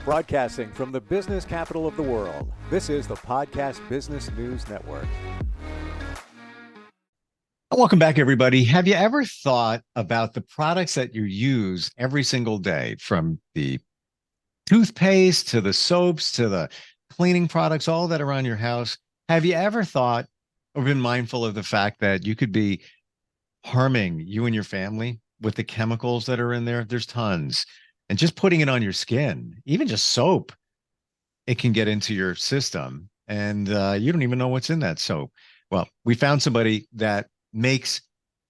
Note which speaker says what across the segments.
Speaker 1: Broadcasting from the business capital of the world, this is the Podcast Business News Network.
Speaker 2: Welcome back, everybody. Have you ever thought about the products that you use every single day, from the toothpaste to the soaps to the cleaning products, all that around your house? Have you ever thought or been mindful of the fact that you could be harming you and your family with the chemicals that are in there? There's tons. And just putting it on your skin, even just soap, it can get into your system and you don't even know what's in that soap. Well, we found somebody that makes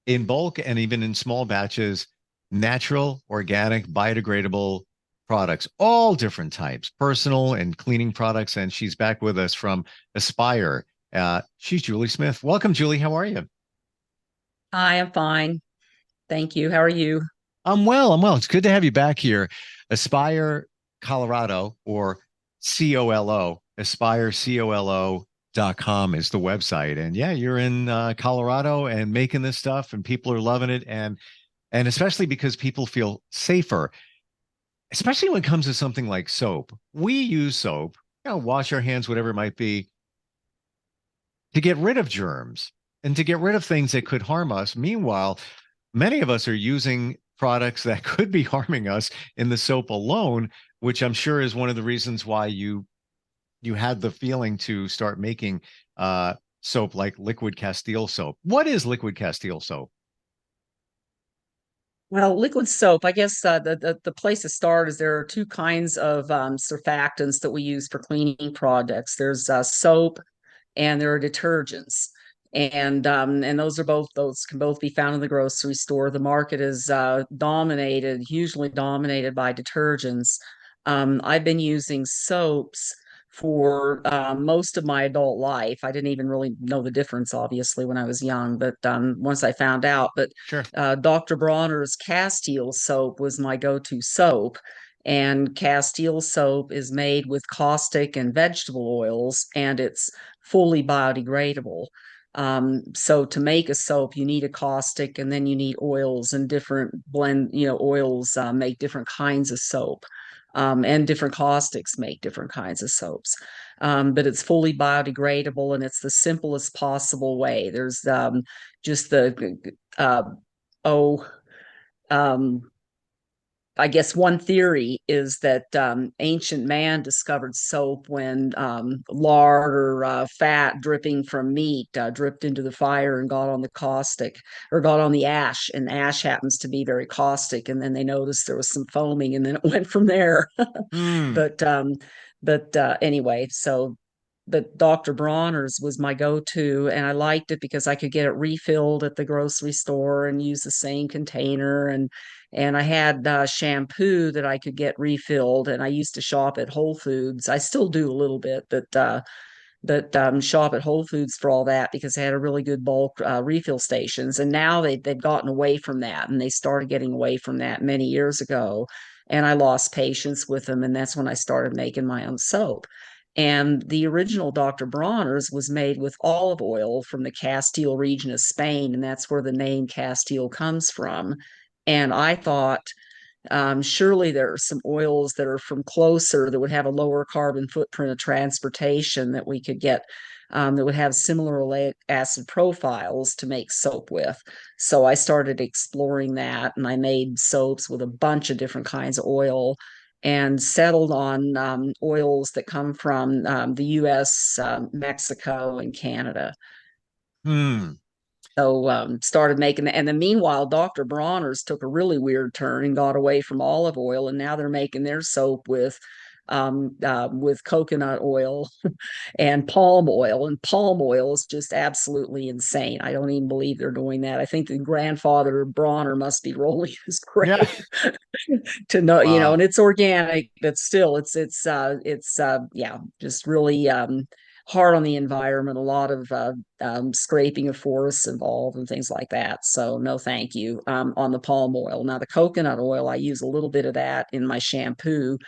Speaker 2: in bulk and even in small batches natural, organic, biodegradable products, all different types, personal and cleaning products. And she's back with us from Aspire. She's Julie Smith. Welcome, Julie. How are you?
Speaker 3: Hi, I'm fine. Thank you. How are you?
Speaker 2: I'm well. I'm well. It's good to have you back here. Aspire Colorado, or COLO, aspirecolo.com is the website. And yeah, you're in Colorado and making this stuff, and people are loving it. And especially because people feel safer, especially when it comes to something like soap. We use soap, wash our hands, whatever it might be, to get rid of germs and to get rid of things that could harm us. Meanwhile, many of us are using products that could be harming us in the soap alone, which I'm sure is one of the reasons why you had the feeling to start making soap like Liquid Castile soap. What is Liquid Castile soap?
Speaker 3: Well, liquid soap, I guess the place to start is there are two kinds of surfactants that we use for cleaning products. There's soap and there are detergents. And those can both be found in the grocery store. The market is hugely dominated by detergents. I've been using soaps for most of my adult life. I didn't even really know the difference, obviously, when I was young, but once I found out. But
Speaker 2: Sure.
Speaker 3: Dr. Bronner's Castile soap was my go-to soap. And Castile soap is made with caustic and vegetable oils, and it's fully biodegradable. So to make a soap, you need a caustic, and then you need oils and different oils make different kinds of soap. And different caustics make different kinds of soaps. But it's fully biodegradable, and it's the simplest possible way. There's just the uh, oh I guess one theory is that ancient man discovered soap when lard or fat dripping from meat dripped into the fire and got on the caustic, or got on the ash, and ash happens to be very caustic. And then they noticed there was some foaming, and then it went from there.
Speaker 2: Hmm.
Speaker 3: But anyway, so but Dr. Bronner's was my go-to, and I liked it because I could get it refilled at the grocery store and use the same container. And I had shampoo that I could get refilled, and I used to shop at Whole Foods. I still do a little bit, but shop at Whole Foods for all that, because they had a really good bulk refill stations. And now they've gotten away from that, and they started getting away from that many years ago. And I lost patience with them, and that's when I started making my own soap. And the original Dr. Bronner's was made with olive oil from the Castile region of Spain, and that's where the name Castile comes from. And I thought, surely there are some oils that are from closer that would have a lower carbon footprint of transportation that we could get, that would have similar oleic acid profiles to make soap with. So I started exploring that, and I made soaps with a bunch of different kinds of oil, and settled on oils that come from the US, Mexico, and Canada.
Speaker 2: Hmm.
Speaker 3: So started making, and then meanwhile, Dr. Bronner's took a really weird turn and got away from olive oil, and now they're making their soap with coconut oil and palm oil. And palm oil is just absolutely insane. I don't even believe they're doing that. I think the grandfather Bronner must be rolling his
Speaker 2: Yeah.
Speaker 3: grave to know,
Speaker 2: Wow.
Speaker 3: and it's organic, but still, yeah, just really hard on the environment. A lot of scraping of forests involved and things like that. So no, thank you on the palm oil. Now the coconut oil, I use a little bit of that in my shampoo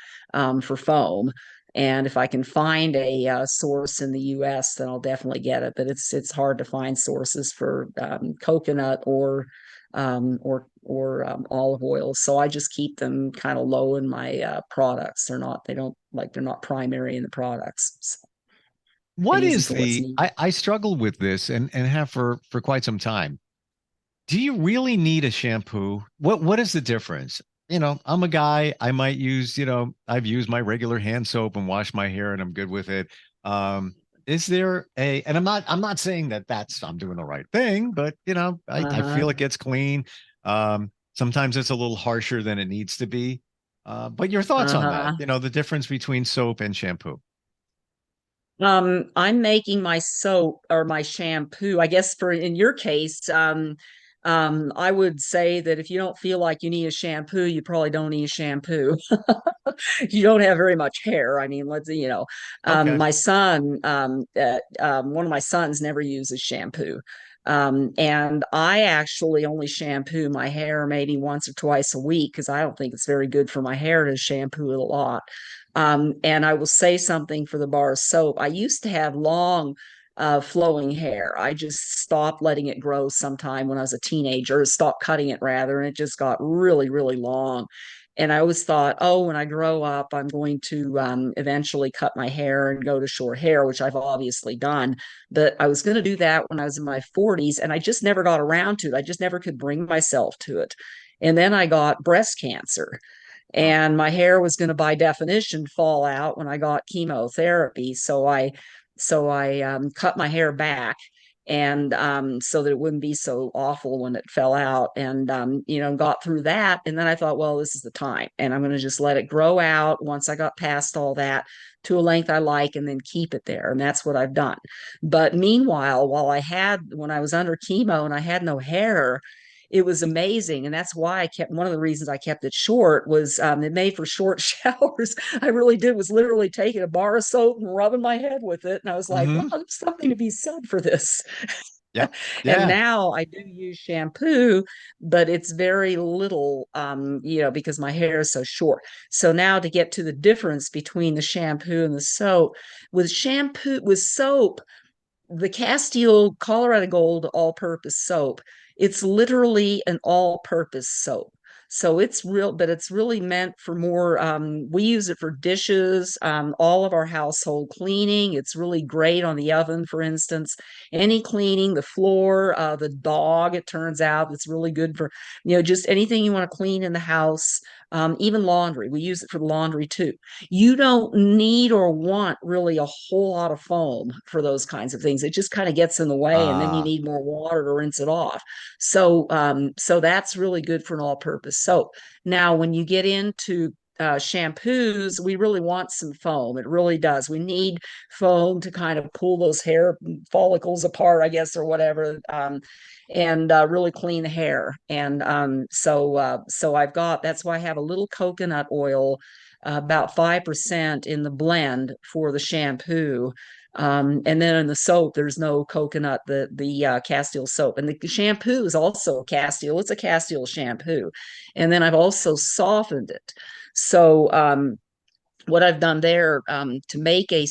Speaker 3: for foam. And if I can find a source in the U.S., then I'll definitely get it. But it's hard to find sources for coconut or or olive oil. So I just keep them kind of low in my products. They're not primary in the products. So I
Speaker 2: What
Speaker 3: use them
Speaker 2: is
Speaker 3: for what's
Speaker 2: the
Speaker 3: needed.
Speaker 2: I struggle with this and have for quite some time. Do you really need a shampoo? What is the difference? I'm a guy, I might use, I've used my regular hand soap and wash my hair and I'm good with it. Um, is there and I'm not saying that I'm doing the right thing, but I
Speaker 3: Uh-huh.
Speaker 2: feel it gets clean. Sometimes it's a little harsher than it needs to be. But your thoughts on that,
Speaker 3: Uh-huh.
Speaker 2: the difference between soap and shampoo.
Speaker 3: I'm making my soap or my shampoo. I guess for in your case, I would say that if you don't feel like you need a shampoo, you probably don't need a shampoo. You don't have very much hair. I mean,
Speaker 2: Okay.
Speaker 3: my son, one of my sons never uses shampoo. And I actually only shampoo my hair maybe once or twice a week because I don't think it's very good for my hair to shampoo it a lot. And I will say something for the bar soap. I used to have long, flowing hair. I just stopped letting it grow sometime when I was a teenager, stopped cutting it rather, and it just got really, really long. And I always thought, oh, when I grow up, I'm going to eventually cut my hair and go to short hair, which I've obviously done. But I was going to do that when I was in my 40s, and I just never got around to it. I just never could bring myself to it. And then I got breast cancer,
Speaker 2: Oh.
Speaker 3: and my hair was going to by definition fall out when I got chemotherapy. So I cut my hair back, and so that it wouldn't be so awful when it fell out, and got through that. And then I thought, well, this is the time, and I'm going to just let it grow out once I got past all that to a length I like, and then keep it there. And that's what I've done. But meanwhile, when I was under chemo and I had no hair, it was amazing. And that's why one of the reasons I kept it short was it made for short showers. I really did, was literally taking a bar of soap and rubbing my head with it. And I was like, wow,
Speaker 2: Hmm.
Speaker 3: there's something to be said for this.
Speaker 2: Yeah.
Speaker 3: And
Speaker 2: Yeah.
Speaker 3: now I do use shampoo, but it's very little, because my hair is so short. So now to get to the difference between the shampoo and the soap, with soap, the Castile Colorado Gold all purpose soap, it's literally an all purpose soap. So it's real, but it's really meant for more. We use it for dishes, all of our household cleaning. It's really great on the oven, for instance. Any cleaning, the floor, the dog, it turns out it's really good for, just anything you want to clean in the house, even laundry. We use it for the laundry too. You don't need or want really a whole lot of foam for those kinds of things. It just kind of gets in the way, and then you
Speaker 2: Uh,
Speaker 3: need more water to rinse it off. So that's really good for an all-purpose soap. Now, when you get into shampoos, we really want some foam. It really does. We need foam to kind of pull those hair follicles apart, I guess, or whatever, and really clean the hair. And so that's why I have a little coconut oil, about 5% in the blend for the shampoo. And then in the soap, there's no coconut, the Castile soap. And the shampoo is also Castile. It's a Castile shampoo. And then I've also softened it. So what I've done there, to make a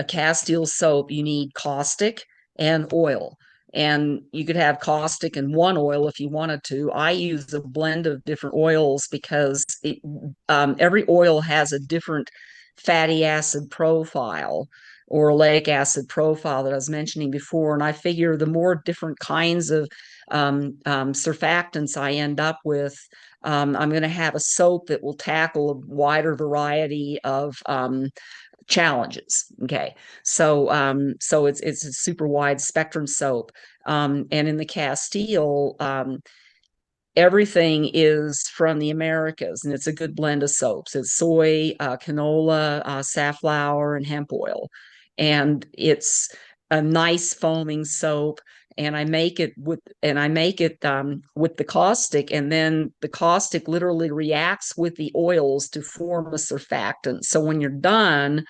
Speaker 3: Castile soap, you need caustic and oil. And you could have caustic and one oil if you wanted to. I use a blend of different oils because every oil has a different fatty acid profile or oleic acid profile that I was mentioning before. And I figure the more different kinds of surfactants I end up with, I'm going to have a soap that will tackle a wider variety of challenges. Okay, so it's a super wide spectrum soap, and in the Castile, everything is from the Americas, and it's a good blend of soaps. It's soy, canola, safflower, and hemp oil, and it's a nice foaming soap. And I make it with the caustic, and then the caustic literally reacts with the oils to form a surfactant. So when you're done,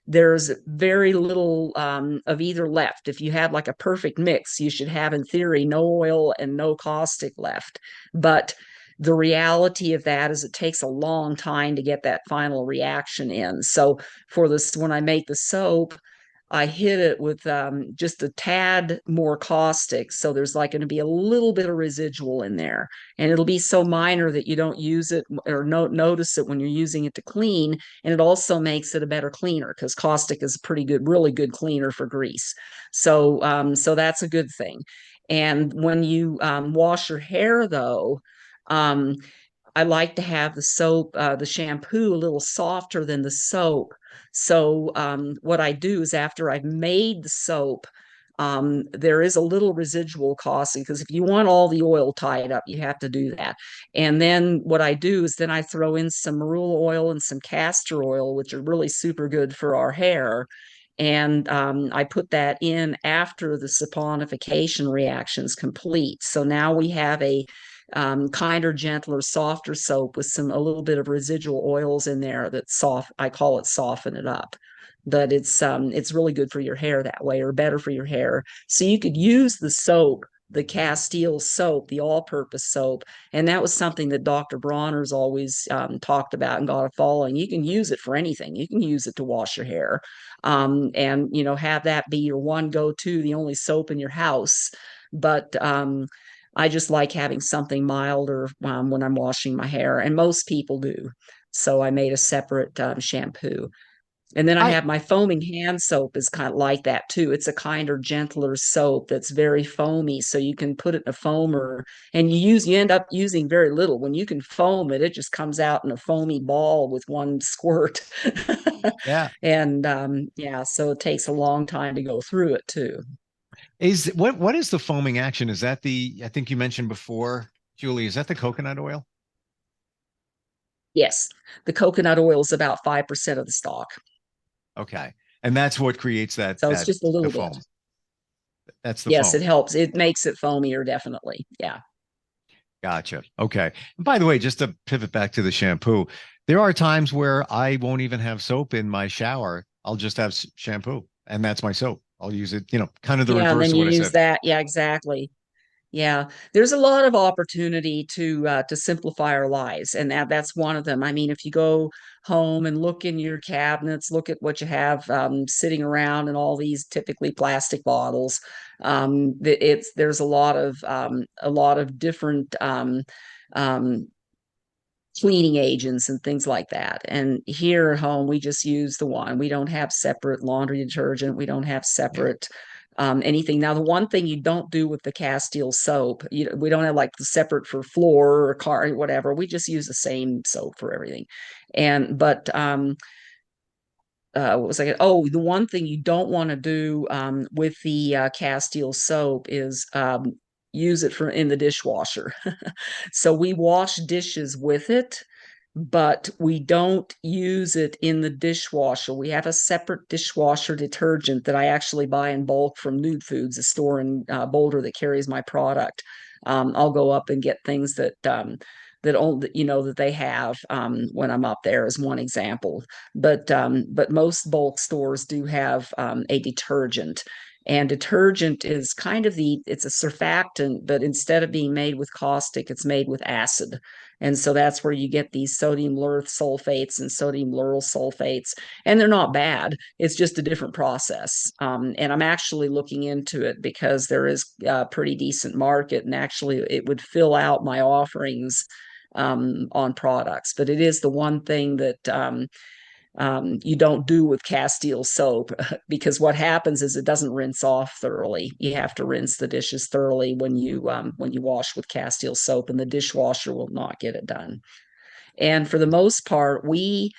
Speaker 3: there's very little of either left. If you had like a perfect mix, you should have, in theory, no oil and no caustic left. But the reality of that is it takes a long time to get that final reaction in. So for this, when I make the soap, I hit it with just a tad more caustic. So there's like going to be a little bit of residual in there. And it'll be so minor that you don't use it or notice it when you're using it to clean. And it also makes it a better cleaner because caustic is a pretty good, really good cleaner for grease. So that's a good thing. And when you wash your hair, though, um, I like to have the soap, the shampoo a little softer than the soap. So what I do is after I've made the soap, there is a little residual caustic because if you want all the oil tied up, you have to do that. And then what I do is then I throw in some marula oil and some castor oil, which are really super good for our hair. And I put that in after the saponification reaction is complete. So now we have a kinder, gentler, softer soap with a little bit of residual oils in there that soft. I call it soften it up, but it's really good for your hair that way, or better for your hair. So you could use the soap, the Castile soap, the all-purpose soap, and that was something that Dr. Bronner's always talked about and got a following. You can use it for anything. You can use it to wash your hair, and have that be your one go-to, the only soap in your house. But I just like having something milder when I'm washing my hair, and most people do. So I made a separate shampoo. And then I
Speaker 2: I
Speaker 3: have my foaming hand soap is kind of like that too. It's a kinder, gentler soap that's very foamy. So you can put it in a foamer and you end up using very little. When you can foam it, it just comes out in a foamy ball with one squirt.
Speaker 2: yeah.
Speaker 3: And yeah, so it takes a long time to go through it too.
Speaker 2: Is what is the foaming action? Is that the, I think you mentioned before, Julie, is that the coconut oil?
Speaker 3: Yes, the coconut oil is about 5% of the stock.
Speaker 2: Okay. And that's what creates
Speaker 3: So it's just a
Speaker 2: the
Speaker 3: little bit.
Speaker 2: foam. That's the
Speaker 3: Yes, it
Speaker 2: foam.
Speaker 3: helps. It makes it foamier, definitely. Yeah.
Speaker 2: Gotcha. Okay. And by the way, just to pivot back to the shampoo, there are times where I won't even have soap in my shower. I'll just have shampoo, and that's my soap. I'll use it, kind of the
Speaker 3: Yeah, and
Speaker 2: reverse
Speaker 3: then
Speaker 2: of
Speaker 3: you
Speaker 2: what I
Speaker 3: use
Speaker 2: said.
Speaker 3: that. Yeah, exactly. Yeah, there's a lot of opportunity to simplify our lives, and that's one of them. I mean, if you go home and look in your cabinets, look at what you have sitting around and all these typically plastic bottles. There's a lot of different um, cleaning agents and things like that. And here at home, we just use the one. We don't have separate laundry detergent. We don't have
Speaker 2: Yeah.
Speaker 3: separate anything. Now, the one thing you don't do with the Castile soap, we don't have like the separate for floor or car, whatever. We just use the same soap for everything. What was I gonna, oh, the one thing you don't want to do with the Castile soap is use it for in the dishwasher. So we wash dishes with it, but we don't use it in the dishwasher. We have a separate dishwasher detergent that I actually buy in bulk from Nude Foods, a store in Boulder that carries my product. I'll go up and get things that they have when I'm up there, as one example. But most bulk stores do have a detergent. And detergent is kind of it's a surfactant, but instead of being made with caustic, it's made with acid. And so that's where you get these sodium lauryl sulfates and sodium lauryl sulfates. And they're not bad. It's just a different process. And I'm actually looking into it because there is a pretty decent market. And actually, it would fill out my offerings on products. But it is the one thing that you don't do with Castile soap because what happens is it doesn't rinse off thoroughly. You have to rinse the dishes thoroughly when you wash with Castile soap, and the dishwasher will not get it done. And for the most part, we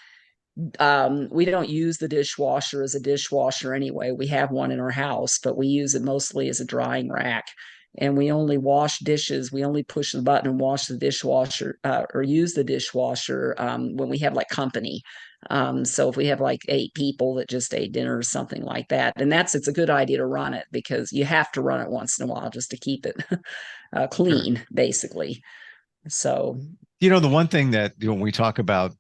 Speaker 3: don't use the dishwasher as a dishwasher anyway. We have one in our house, but we use it mostly as a drying rack. And we only wash dishes. We only push the button and wash the dishwasher or use the dishwasher when we have like company. So if we have like 8 people that just ate dinner or something like that, and it's a good idea to run it because you have to run it once in a while just to keep it
Speaker 2: Sure.
Speaker 3: clean, basically. So
Speaker 2: The one thing that when we talk about,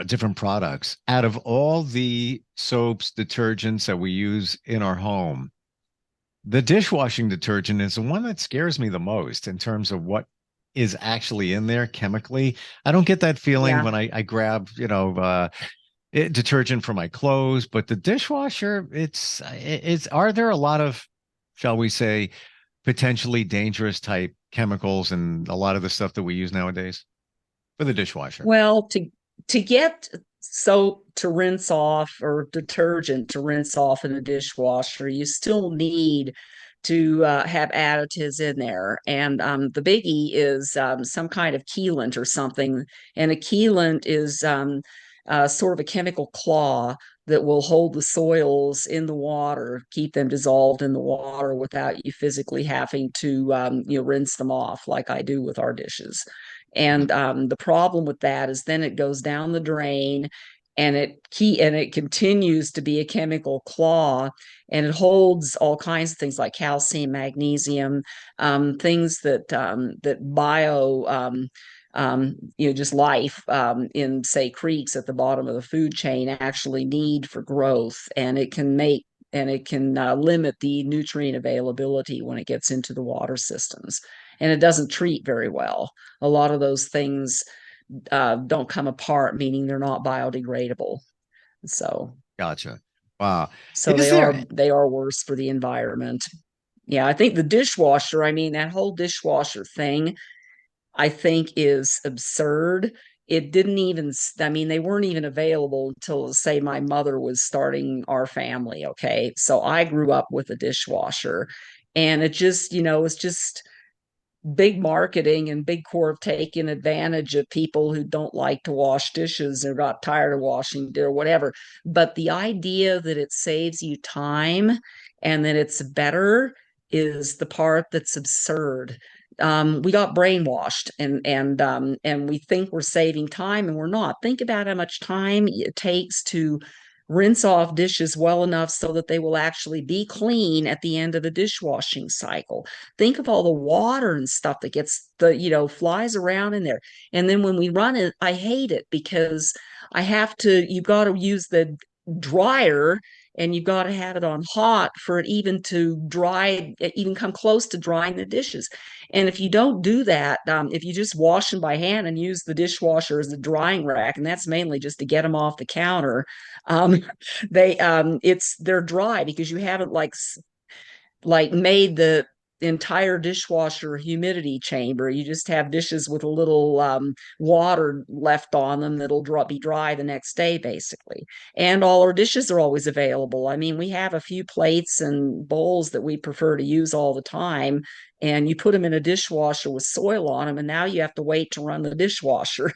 Speaker 2: different products, out of all the soaps, detergents that we use in our home, the dishwashing detergent is the one that scares me the most in terms of what is actually in there chemically. I don't get that feeling
Speaker 3: yeah,
Speaker 2: when I grab, detergent for my clothes, but the dishwasher, are there a lot of, shall we say, potentially dangerous type chemicals and a lot of the stuff that we use nowadays for the dishwasher?
Speaker 3: Well, to get soap to rinse off or detergent to rinse off in a dishwasher, you still need to have additives in there. And the biggie is some kind of coolant or something. And a coolant is sort of a chemical claw that will hold the soils in the water, keep them dissolved in the water without you physically having to, rinse them off like I do with our dishes. And the problem with that is then it goes down the drain, and it continues to be a chemical claw, and it holds all kinds of things like calcium, magnesium, things that just life in, say, creeks at the bottom of the food chain actually need for growth, and it can limit the nutrient availability when it gets into the water systems, and it doesn't treat very well. A lot of those things don't come apart, meaning they're not biodegradable. So,
Speaker 2: Gotcha. Wow.
Speaker 3: so
Speaker 2: Is
Speaker 3: they
Speaker 2: there?
Speaker 3: are worse for the environment. Yeah, I think the dishwasher, I mean, that whole dishwasher thing, I think is absurd. It didn't even, I mean, they weren't even available until, say, my mother was starting our family. Okay. So I grew up with a dishwasher, and it just, it's just big marketing and big corp taking advantage of people who don't like to wash dishes or got tired of washing or whatever. But the idea that it saves you time and that it's better is the part that's absurd. We got brainwashed, and we think we're saving time, and we're not. Think about how much time it takes to rinse off dishes well enough so that they will actually be clean at the end of the dishwashing cycle. Think of all the water and stuff that gets flies around in there. And then when we run it, I hate it because you've got to use the dryer, and you've got to have it on hot for it even to dry, even come close to drying the dishes. And if you don't do that, if you just wash them by hand and use the dishwasher as a drying rack, and that's mainly just to get them off the counter, um, they're dry because you haven't made the entire dishwasher humidity chamber. You just have dishes with a little water left on them that'll be dry the next day, basically. And all our dishes are always available. I mean, we have a few plates and bowls that we prefer to use all the time, and you put them in a dishwasher with soil on them, and now you have to wait to run the dishwasher.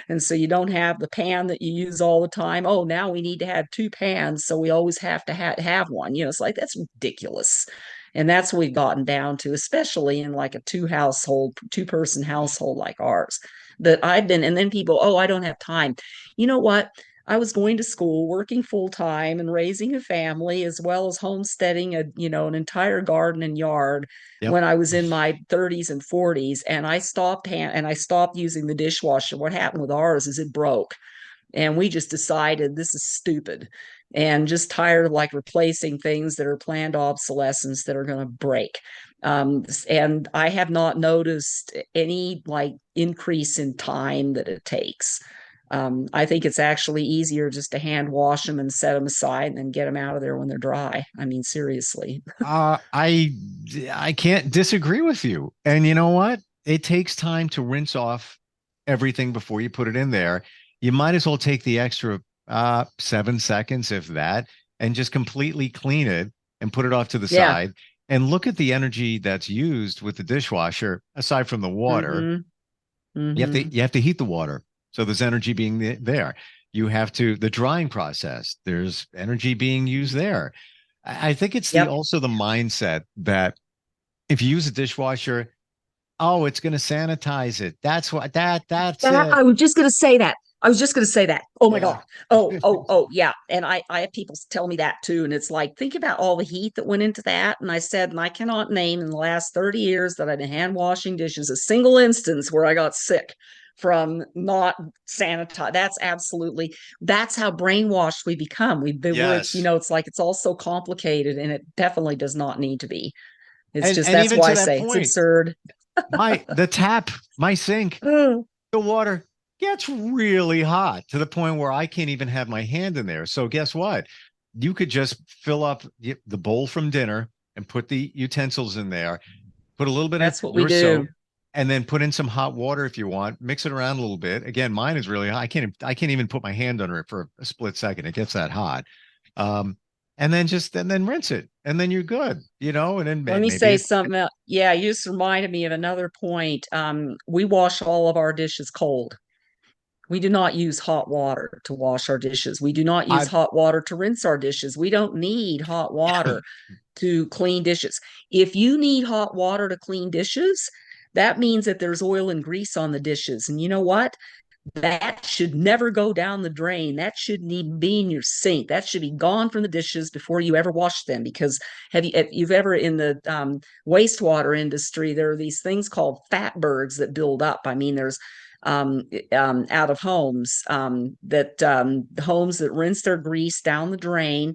Speaker 3: And so you don't have the pan that you use all the time. Oh, now we need to have two pans, so we always have to have one. It's like, that's ridiculous. And that's what we've gotten down to, especially in like a two-person household like ours. And then people, oh, I don't have time. You know what? I was going to school, working full time and raising a family, as well as homesteading an entire garden and yard
Speaker 2: Yep.
Speaker 3: when I was in my 30s and 40s. And I stopped using the dishwasher. What happened with ours is it broke. And we just decided this is stupid, and just tired of replacing things that are planned obsolescence that are going to break. And I have not noticed any increase in time that it takes. I think it's actually easier just to hand wash them and set them aside and then get them out of there when they're dry. I mean, seriously.
Speaker 2: I can't disagree with you. And you know what? It takes time to rinse off everything before you put it in there. You might as well take the extra 7 seconds, if that, and just completely clean it and put it off to the side. And look at the energy that's used with the dishwasher, aside from the water.
Speaker 3: Mm-hmm.
Speaker 2: You have to heat the water. So there's energy being there. You have the drying process. There's energy being used there. I think it's also the mindset that if you use a dishwasher, oh, it's going to sanitize it. That's what that's it.
Speaker 3: I was just going to say that. Oh my God. Oh, yeah. And I have people tell me that too. And it's like, think about all the heat that went into that. And I said, and I cannot name in the last 30 years that I've been hand washing dishes a single instance where I got sick from not sanitize. That's how brainwashed we become.
Speaker 2: Yes.
Speaker 3: It's like, it's all so complicated, and it definitely does not need to be. It's
Speaker 2: and
Speaker 3: that's
Speaker 2: even
Speaker 3: why
Speaker 2: to
Speaker 3: I
Speaker 2: that
Speaker 3: say
Speaker 2: point,
Speaker 3: it's absurd.
Speaker 2: the tap, my sink, the water gets really hot to the point where I can't even have my hand in there. So guess what? You could just fill up the bowl from dinner and put the utensils in there, put a little bit of
Speaker 3: That's what we
Speaker 2: your
Speaker 3: do.
Speaker 2: soap, and then put in some hot water if you want. Mix it around a little bit. Again, mine is really hot. I can't even put my hand under it for a split second. It gets that hot. Um, and then rinse it, and then you're good, and then
Speaker 3: Let me
Speaker 2: maybe
Speaker 3: say something else. Yeah, you just reminded me of another point. We wash all of our dishes cold. We do not use hot water to wash our dishes. We do not use
Speaker 2: I
Speaker 3: hot water to rinse our dishes. We don't need hot water to clean dishes. If you need hot water to clean dishes, that means that there's oil and grease on the dishes. And you know what? That should never go down the drain. That shouldn't even be in your sink. That should be gone from the dishes before you ever wash them. Because if you've ever in the wastewater industry, there are these things called fatbergs that build up. I mean, there's out of homes that homes that rinse their grease down the drain.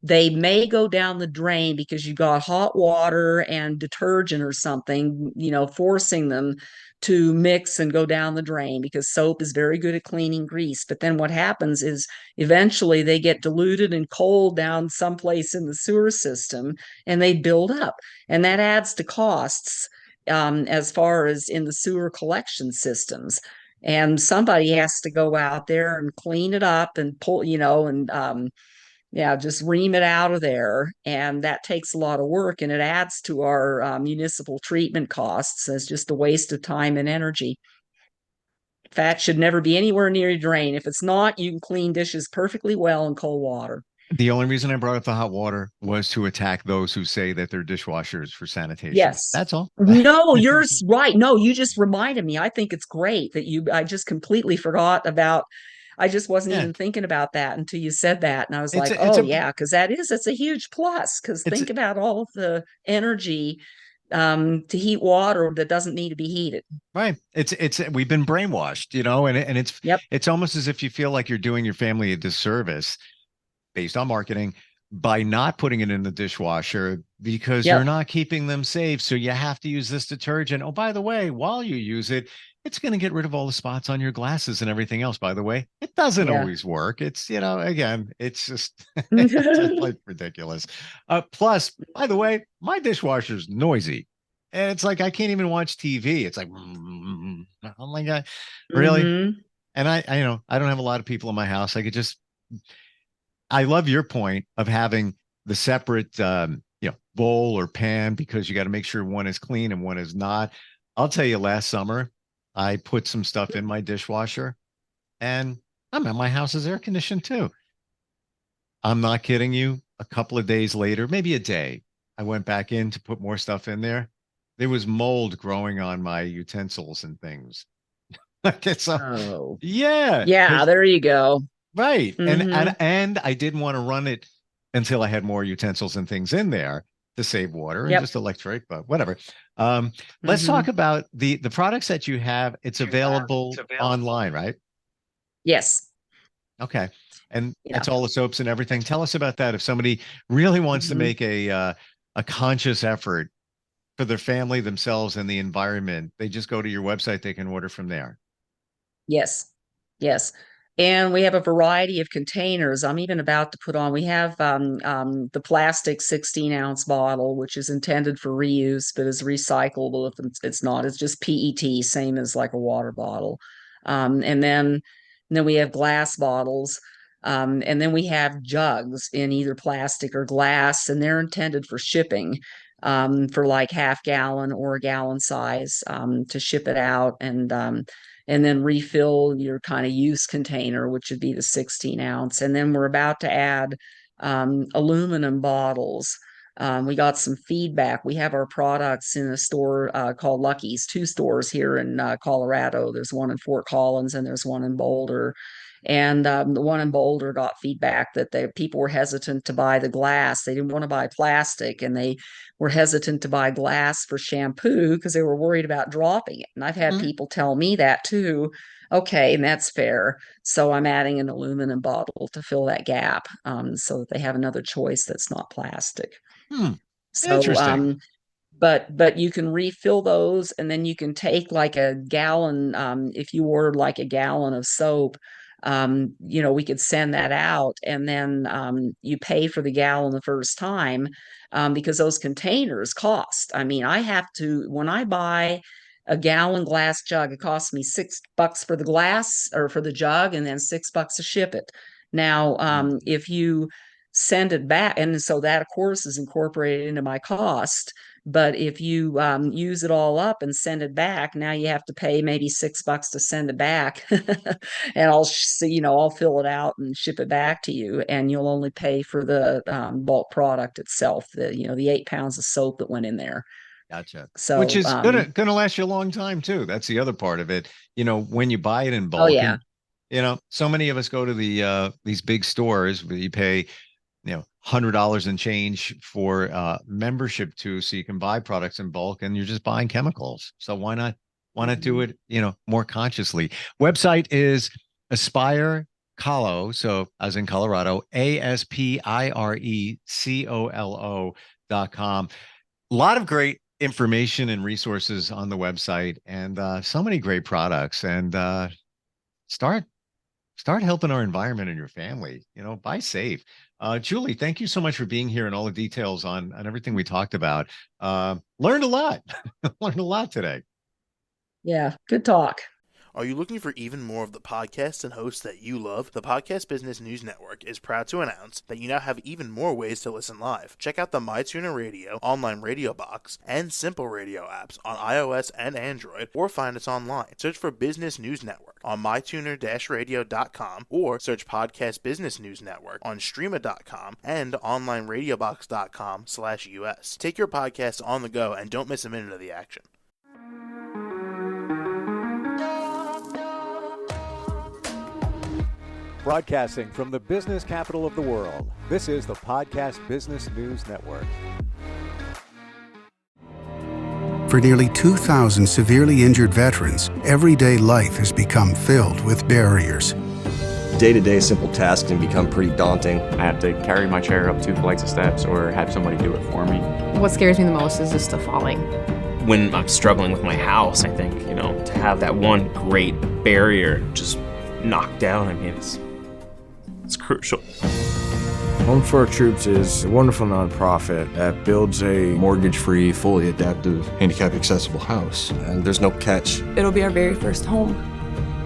Speaker 3: They may go down the drain because you got hot water and detergent or something, forcing them to mix and go down the drain, because soap is very good at cleaning grease. But then what happens is eventually they get diluted and cold down someplace in the sewer system, and they build up. And that adds to costs as far as in the sewer collection systems. And somebody has to go out there and clean it up and pull, and yeah, just ream it out of there. And that takes a lot of work, and it adds to our municipal treatment costs. It's just a waste of time and energy. Fat should never be anywhere near your drain. If it's not, you can clean dishes perfectly well in cold water.
Speaker 2: The only reason I brought up the hot water was to attack those who say that they're dishwashers for sanitation.
Speaker 3: Yes.
Speaker 2: That's all.
Speaker 3: No, you're right. No, you just reminded me. I think it's great that I just completely forgot about, I just wasn't
Speaker 2: Yeah,
Speaker 3: even thinking about that until you said that. And I was
Speaker 2: it's
Speaker 3: like,
Speaker 2: a, it's
Speaker 3: oh
Speaker 2: a
Speaker 3: yeah, because it's a huge plus. Because
Speaker 2: it's
Speaker 3: think about all of the energy to heat water that doesn't need to be heated.
Speaker 2: right. It's we've been brainwashed, and it's
Speaker 3: Yep.
Speaker 2: it's almost as if you feel like you're doing your family a disservice based on marketing by not putting it in the dishwasher because you're
Speaker 3: Yep.
Speaker 2: not keeping them safe. So you have to use this detergent. Oh, by the way, while you use it, it's going to get rid of all the spots on your glasses and everything else. By the way, it doesn't
Speaker 3: Yeah.
Speaker 2: always work. It's, again, it's just, it's just like ridiculous. Plus, by the way, my dishwasher's noisy. And it's like I can't even watch TV. It's like, oh my God, really?
Speaker 3: Hmm.
Speaker 2: And I don't have a lot of people in my house. I love your point of having the separate, bowl or pan because you got to make sure one is clean and one is not. I'll tell you, last summer, I put some stuff in my dishwasher, and my house is air conditioned too. I'm not kidding you. A couple of days later, maybe a day, I went back in to put more stuff in there. There was mold growing on my utensils and things. Like
Speaker 3: Oh,
Speaker 2: yeah,
Speaker 3: yeah, there you go.
Speaker 2: right. And
Speaker 3: Hmm.
Speaker 2: and I didn't want to run it until I had more utensils and things in there to save water and
Speaker 3: Yep.
Speaker 2: just electric, but whatever. Um, let's
Speaker 3: Hmm.
Speaker 2: talk about the products that you have. It's available online, right?
Speaker 3: Yes.
Speaker 2: Okay. And
Speaker 3: Yeah.
Speaker 2: it's all the soaps and everything. Tell us about that. If somebody really wants to
Speaker 3: Hmm.
Speaker 2: make a conscious effort for their family, themselves, and the environment, they just go to your website, they can order from there.
Speaker 3: Yes. Yes. And we have a variety of containers. I'm even about to put on, we have the plastic 16-ounce bottle, which is intended for reuse, but is recyclable if it's not. It's just PET, same as like a water bottle. And then we have glass bottles. And then we have jugs in either plastic or glass, and they're intended for shipping, for like half gallon or a gallon size, to ship it out. And then refill your kind of use container, which would be the 16 ounce. And then we're about to add aluminum bottles. We got some feedback. We have our products in a store called Lucky's, two stores here in Colorado. There's one in Fort Collins and there's one in Boulder. And the one in Boulder got feedback that people were hesitant to buy the glass. They didn't want to buy plastic, and they were hesitant to buy glass for shampoo because they were worried about dropping it. And I've had
Speaker 2: Mm.
Speaker 3: people tell me that too. Okay, and that's fair. So I'm adding an aluminum bottle to fill that gap, so that they have another choice that's not plastic.
Speaker 2: Hmm.
Speaker 3: So
Speaker 2: Interesting.
Speaker 3: but you can refill those, and then you can take like a gallon, if you ordered like a gallon of soap, we could send that out, and then you pay for the gallon the first time, because those containers cost. I mean, when I buy a gallon glass jug, it costs me $6 for the glass or for the jug, and then $6 to ship it. Now, if you send it back, and so that of course is incorporated into my cost. But if you use it all up and send it back, now you have to pay maybe $6 to send it back, and I'll fill it out and ship it back to you, and you'll only pay for the bulk product itself, the 8 pounds of soap that went in there.
Speaker 2: Gotcha.
Speaker 3: So,
Speaker 2: which is gonna last you a long time too. That's the other part of it. When you buy it in bulk.
Speaker 3: Oh yeah.
Speaker 2: And, so many of us go to these big stores where you pay, $100 and change for membership too, so you can buy products in bulk, and you're just buying chemicals. So why not do it, more consciously? Website is Aspire Colo, so as in Colorado, ASPIRECOLO.com. A lot of great information and resources on the website, and so many great products. And start helping our environment and your family. Buy safe. Julie, thank you so much for being here and all the details on everything we talked about. Learned a lot. Learned a lot today.
Speaker 3: Yeah, good talk.
Speaker 4: Are you looking for even more of the podcasts and hosts that you love? The Podcast Business News Network is proud to announce that you now have even more ways to listen live. Check out the MyTuner Radio, online radio box, and Simple Radio apps on iOS and Android, or find us online. Search for Business News Network on mytuner-radio.com, or search Podcast Business News Network on streama.com and onlineradiobox.com/US. Take your podcast on the go and don't miss a minute of the action.
Speaker 1: Broadcasting from the business capital of the world, this is the Podcast Business News Network.
Speaker 5: For nearly 2,000 severely injured veterans, everyday life has become filled with barriers.
Speaker 6: Day-to-day simple tasks can become pretty daunting.
Speaker 7: I have to carry my chair up 2 flights of steps or have somebody do it for me.
Speaker 8: What scares me the most is just the falling.
Speaker 9: When I'm struggling with my house, I think, to have that one great barrier just knocked down, it's crucial.
Speaker 10: Home for Our Troops is a wonderful nonprofit that builds a
Speaker 6: mortgage-free, fully adaptive, handicap-accessible house. And there's no catch.
Speaker 11: It'll be our very first home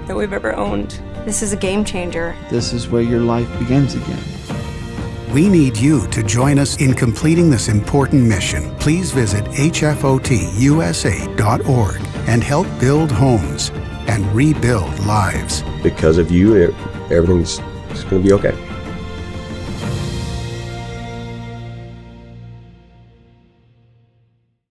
Speaker 11: that we've ever owned.
Speaker 12: This is a game changer.
Speaker 13: This is where your life begins again.
Speaker 5: We need you to join us in completing this important mission. Please visit hfotusa.org and help build homes and rebuild lives.
Speaker 6: Because of you, everything's going to be okay.